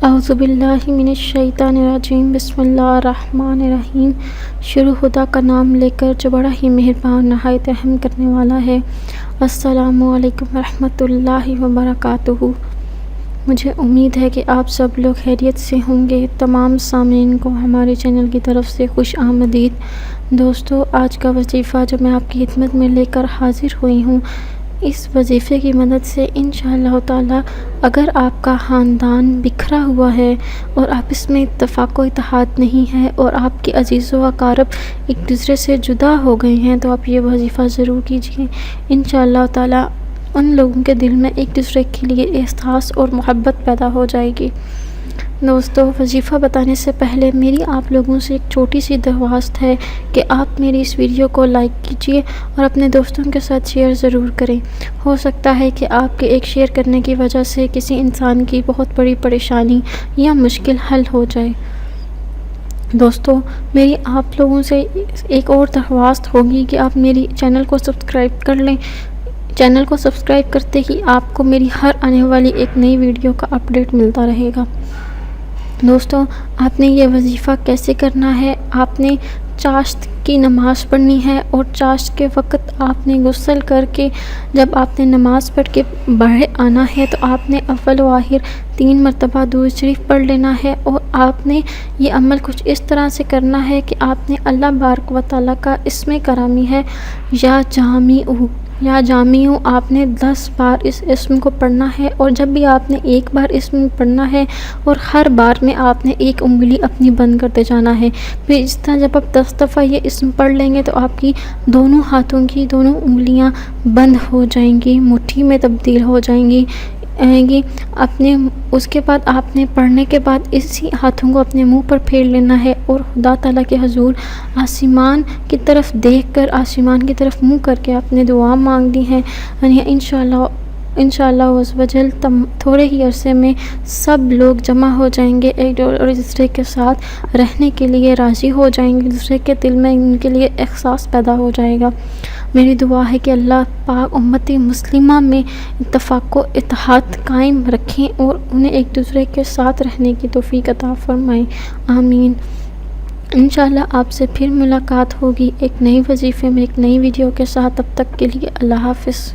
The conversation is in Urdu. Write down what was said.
اعوذ باللہ من الشیطان الرجیم، بسم اللہ الرحمن الرحیم۔ شروع خدا کا نام لے کر جو بڑا ہی مہربان نہایت رحم کرنے والا ہے۔ السلام علیکم ورحمۃ اللہ وبرکاتہ۔ مجھے امید ہے کہ آپ سب لوگ خیریت سے ہوں گے۔ تمام سامعین کو ہمارے چینل کی طرف سے خوش آمدید۔ دوستو، آج کا وظیفہ جو میں آپ کی خدمت میں لے کر حاضر ہوئی ہوں، اس وظیفے کی مدد سے انشاءاللہ تعالی اگر آپ کا خاندان بکھرا ہوا ہے اور آپ اس میں اتفاق و اتحاد نہیں ہے اور آپ کے عزیز و اقارب ایک دوسرے سے جدا ہو گئے ہیں، تو آپ یہ وظیفہ ضرور کیجیے۔ انشاءاللہ تعالی ان لوگوں کے دل میں ایک دوسرے کے لیے احساس اور محبت پیدا ہو جائے گی۔ دوستو، وظیفہ بتانے سے پہلے میری آپ لوگوں سے ایک چھوٹی سی درخواست ہے کہ آپ میری اس ویڈیو کو لائک کیجیے اور اپنے دوستوں کے ساتھ شیئر ضرور کریں۔ ہو سکتا ہے کہ آپ کے ایک شیئر کرنے کی وجہ سے کسی انسان کی بہت بڑی پریشانی یا مشکل حل ہو جائے۔ دوستو، میری آپ لوگوں سے ایک اور درخواست ہوگی کہ آپ میری چینل کو سبسکرائب کر لیں۔ چینل کو سبسکرائب کرتے ہی آپ کو میری ہر آنے والی ایک نئی ویڈیو کا اپڈیٹ ملتا رہے گا۔ دوستو، آپ نے یہ وظیفہ کیسے کرنا ہے؟ آپ نے چاشت کی نماز پڑھنی ہے اور چاشت کے وقت آپ نے غسل کر کے جب آپ نے نماز پڑھ کے باہر آنا ہے تو آپ نے اول و آخر 3 مرتبہ درود شریف پڑھ لینا ہے، اور آپ نے یہ عمل کچھ اس طرح سے کرنا ہے کہ آپ نے اللہ بارک و تعالیٰ کا اسم کرامی ہے یا جامع، آپ نے 10 بار اس اسم کو پڑھنا ہے، اور جب بھی آپ نے ایک بار اسم پڑھنا ہے اور ہر بار میں آپ نے ایک انگلی اپنی بند کرتے جانا ہے۔ پھر اس طرح جب آپ 10 دفعہ یہ اسم پڑھ لیں گے تو آپ کی دونوں ہاتھوں کی دونوں انگلیاں بند ہو جائیں گی، مٹھی میں تبدیل ہو جائیں گی۔ اس کے بعد آپ نے پڑھنے کے بعد اسی ہاتھوں کو اپنے منہ پر پھیر لینا ہے اور خدا تعالیٰ کے حضور آسمان کی طرف دیکھ کر، آسمان کی طرف منہ کر کے آپ نے دعا مانگنی ہے۔ یعنی انشاءاللہ عز و جل تھوڑے ہی عرصے میں سب لوگ جمع ہو جائیں گے، ایک دوسرے کے ساتھ رہنے کے لیے راضی ہو جائیں گے، دوسرے کے دل میں ان کے لیے احساس پیدا ہو جائے گا۔ میری دعا ہے کہ اللہ پاک امت مسلمہ میں اتفاق و اتحاد قائم رکھیں اور انہیں ایک دوسرے کے ساتھ رہنے کی توفیق عطا فرمائیں، آمین۔ انشاءاللہ آپ سے پھر ملاقات ہوگی ایک نئی وظیفے میں، ایک نئی ویڈیو کے ساتھ۔ تب تک کے لیے اللہ حافظ۔